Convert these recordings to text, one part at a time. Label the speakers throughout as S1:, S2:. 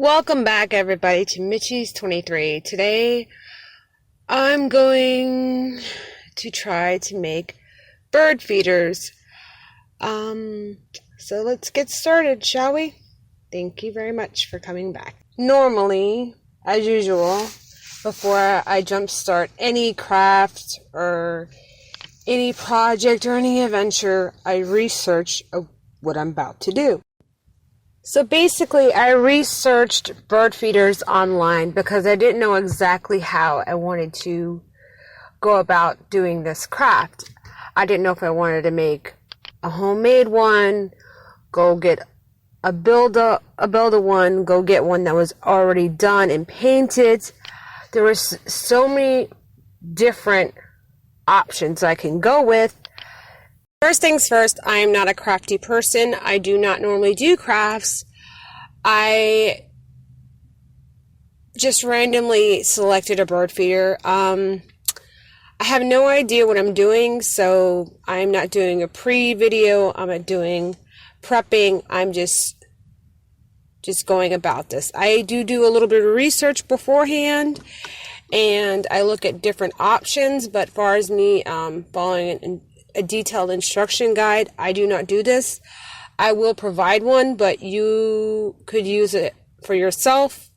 S1: Welcome back, everybody, to Mitchie's 23. Today, I'm going to try to make bird feeders. So let's get started, shall we? Thank you very much for coming back. Normally, as usual, before I jumpstart any craft or any project or any adventure, I research what I'm about to do. So basically, I researched bird feeders online because I didn't know exactly how I wanted to go about doing this craft. I didn't know if I wanted to make a homemade one, go get a builder one, go get one that was already done and painted. There were so many different options I can go with. First things first, I am not a crafty person. I do not normally do crafts. I just randomly selected a bird feeder. I have no idea what I'm doing, so I'm not doing a pre-video. I'm not doing prepping. I'm just going about this. I do a little bit of research beforehand, and I look at different options, but as far as me following a detailed instruction guide, I do not do this. I will provide one, but you could use it for yourself,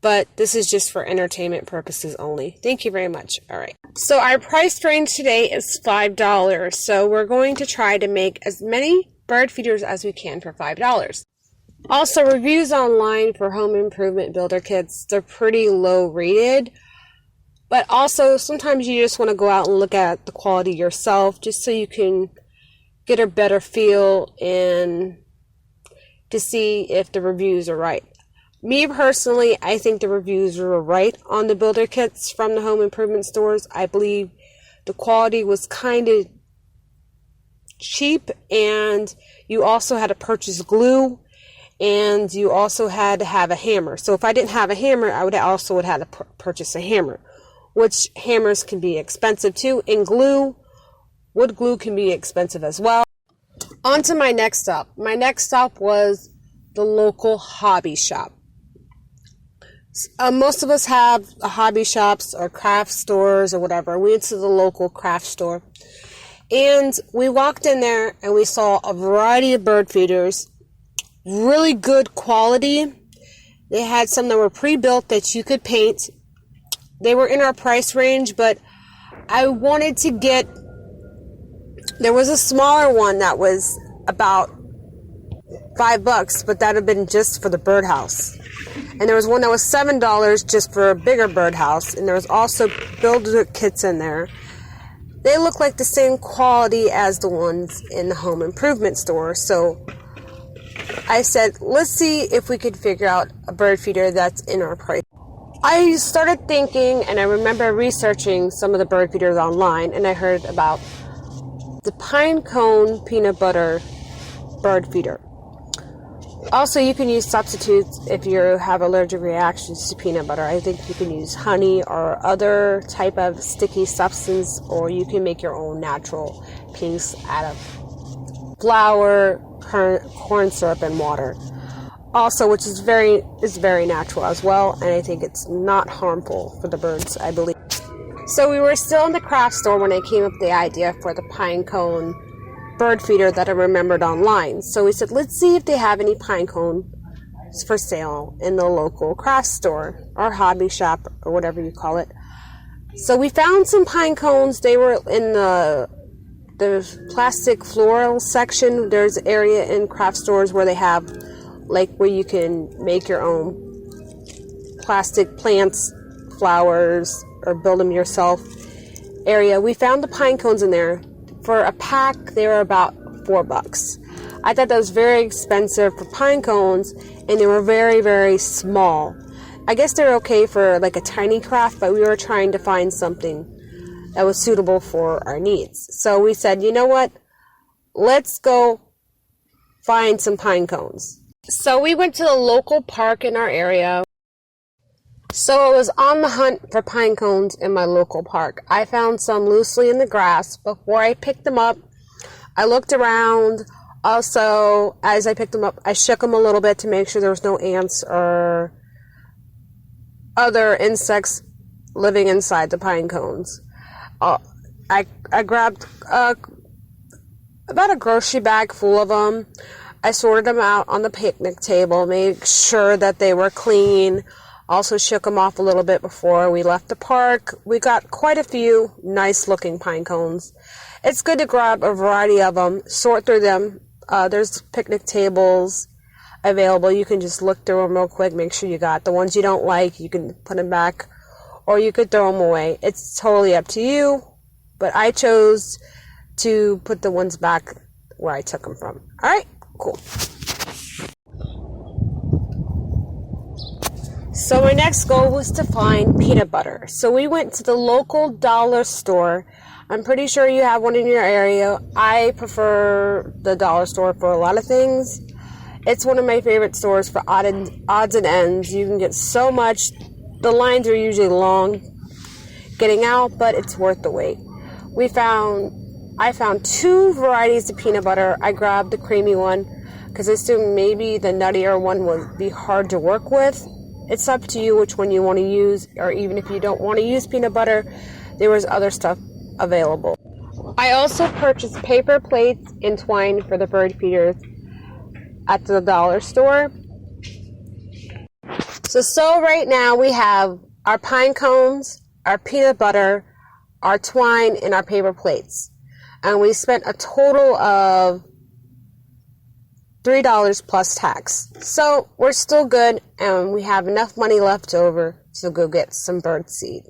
S1: but this is just for entertainment purposes only. Thank you very much. All right. So our price range today is $5. So we're going to try to make as many bird feeders as we can for $5. Also, reviews online for home improvement builder kits, they're pretty low rated. But also, sometimes you just want to go out and look at the quality yourself just so you can get a better feel and to see if the reviews are right. Me personally, I think the reviews were right on the builder kits from the home improvement stores. I believe the quality was kind of cheap, and you also had to purchase glue, and you also had to have a hammer. So if I didn't have a hammer, I would have had to purchase a hammer, which hammers can be expensive too, and wood glue can be expensive as well. On to my next stop. My next stop was the local hobby shop. Most of us have hobby shops or craft stores or whatever. We went to the local craft store, and we walked in there and we saw a variety of bird feeders, really good quality. They had some that were pre-built that you could paint. They were in our price range, but I wanted to get, there was a smaller one that was about $5, but that had been just for the birdhouse. And there was one that was $7 just for a bigger birdhouse, and there was also builder kits in there. They look like the same quality as the ones in the home improvement store, so I said, let's see if we could figure out a bird feeder that's in our price. I started thinking, and I remember researching some of the bird feeders online, and I heard about the pine cone peanut butter bird feeder. Also, you can use substitutes if you have allergic reactions to peanut butter. I think you can use honey or other type of sticky substance, or you can make your own natural paste out of flour, corn syrup, and water. Also, which is very natural as well, and I think it's not harmful for the birds, I believe. So we were still in the craft store when I came up with the idea for the pine cone bird feeder that I remembered online. So we said, let's see if they have any pine cones for sale in the local craft store or hobby shop or whatever you call it. So we found some pine cones. They were in the plastic floral section. There's an area in craft stores where they have where you can make your own plastic plants, flowers, or build them yourself area. We found the pine cones in there. For a pack, they were about $4. I thought that was very expensive for pine cones, and they were very, very small. I guess they're okay for a tiny craft, but we were trying to find something that was suitable for our needs. So we said, you know what? Let's go find some pine cones. So we went to the local park in our area. So I was on the hunt for pine cones in my local park. I found some loosely in the grass. Before I picked them up, I looked around. Also, as I picked them up, I shook them a little bit to make sure there was no ants or other insects living inside the pine cones. I grabbed about a grocery bag full of them. I sorted them out on the picnic table, made sure that they were clean. Also shook them off a little bit before we left the park. We got quite a few nice looking pine cones. It's good to grab a variety of them, sort through them. There's picnic tables available. You can just look through them real quick, make sure you got the ones you don't like. You can put them back, or you could throw them away. It's totally up to you, but I chose to put the ones back where I took them from. All right, cool. So my next goal was to find peanut butter. So we went to the local dollar store. I'm pretty sure you have one in your area. I prefer the dollar store for a lot of things. It's one of my favorite stores for odds and ends. You can get so much. The lines are usually long getting out, but it's worth the wait. I found 2 varieties of peanut butter. I grabbed the creamy one because I assumed maybe the nuttier one would be hard to work with. It's up to you which one you want to use, or even if you don't want to use peanut butter, there was other stuff available. I also purchased paper plates and twine for the bird feeders at the dollar store. So right now we have our pine cones, our peanut butter, our twine, and our paper plates. And we spent a total of $3 plus tax. So we're still good, and we have enough money left over to go get some bird seed.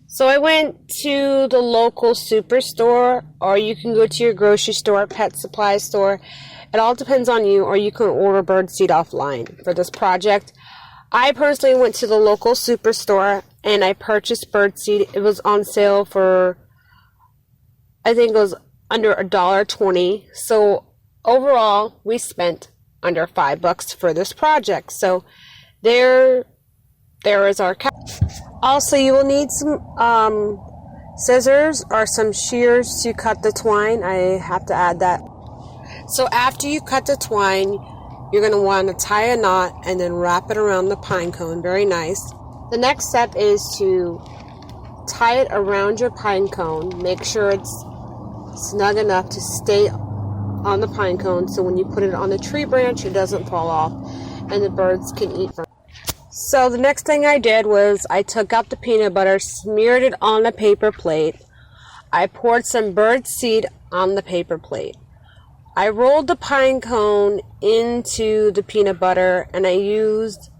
S1: So I went to the local superstore, or you can go to your grocery store, pet supply store. It all depends on you, or you can order bird seed offline for this project. I personally went to the local superstore and I purchased bird seed. It was on sale for, I think it was under $1.20. So overall, we spent under $5 for this project. So there is our cap. Also, you will need some scissors or some shears to cut the twine. I have to add that. So after you cut the twine, you're going to want to tie a knot and then wrap it around the pine cone. Very nice. The next step is to tie it around your pine cone. Make sure it's snug enough to stay on the pine cone, so when you put it on the tree branch, it doesn't fall off and the birds can eat from it. So the next thing I did was I took out the peanut butter, smeared it on a paper plate. I poured some bird seed on the paper plate. I rolled the pine cone into the peanut butter, and I used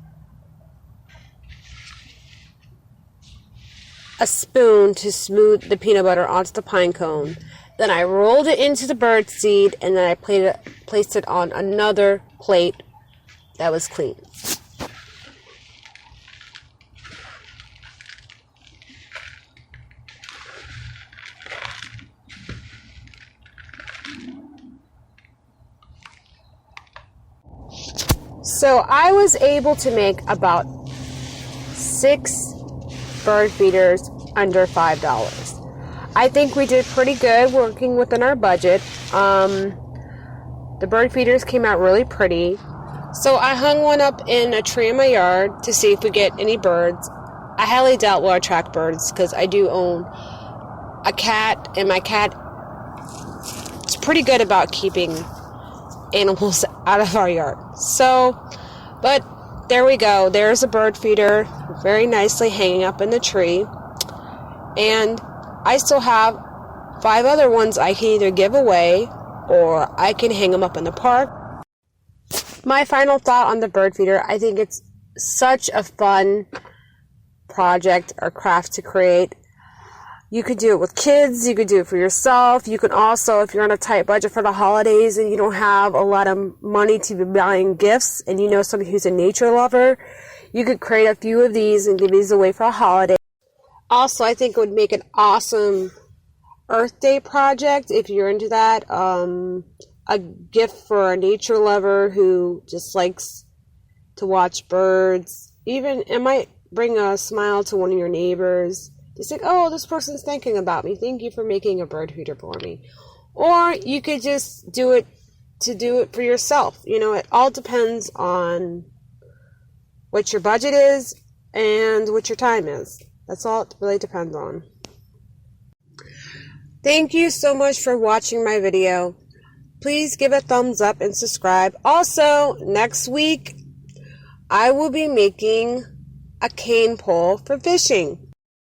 S1: a spoon to smooth the peanut butter onto the pine cone. Then I rolled it into the bird seed, and then I placed it on another plate that was clean. So I was able to make about 6 bird feeders under $5. I think we did pretty good working within our budget. The bird feeders came out really pretty. So I hung one up in a tree in my yard to see if we get any birds. I highly doubt we'll attract birds because I do own a cat, and my cat is pretty good about keeping animals out of our yard. So, but there we go. There's a bird feeder very nicely hanging up in the tree. And I still have 5 other ones I can either give away or I can hang them up in the park. My final thought on the bird feeder, I think it's such a fun project or craft to create. You could do it with kids, you could do it for yourself. You can also, if you're on a tight budget for the holidays and you don't have a lot of money to be buying gifts, and you know somebody who's a nature lover, you could create a few of these and give these away for a holiday. Also, I think it would make an awesome Earth Day project if you're into that. A gift for a nature lover who just likes to watch birds. Even it might bring a smile to one of your neighbors. Just like, oh, this person's thinking about me. Thank you for making a bird feeder for me. Or you could just do it for yourself. You know, it all depends on what your budget is and what your time is. That's all it really depends on. Thank you so much for watching my video. Please give a thumbs up and subscribe. Also, next week, I will be making a cane pole for fishing.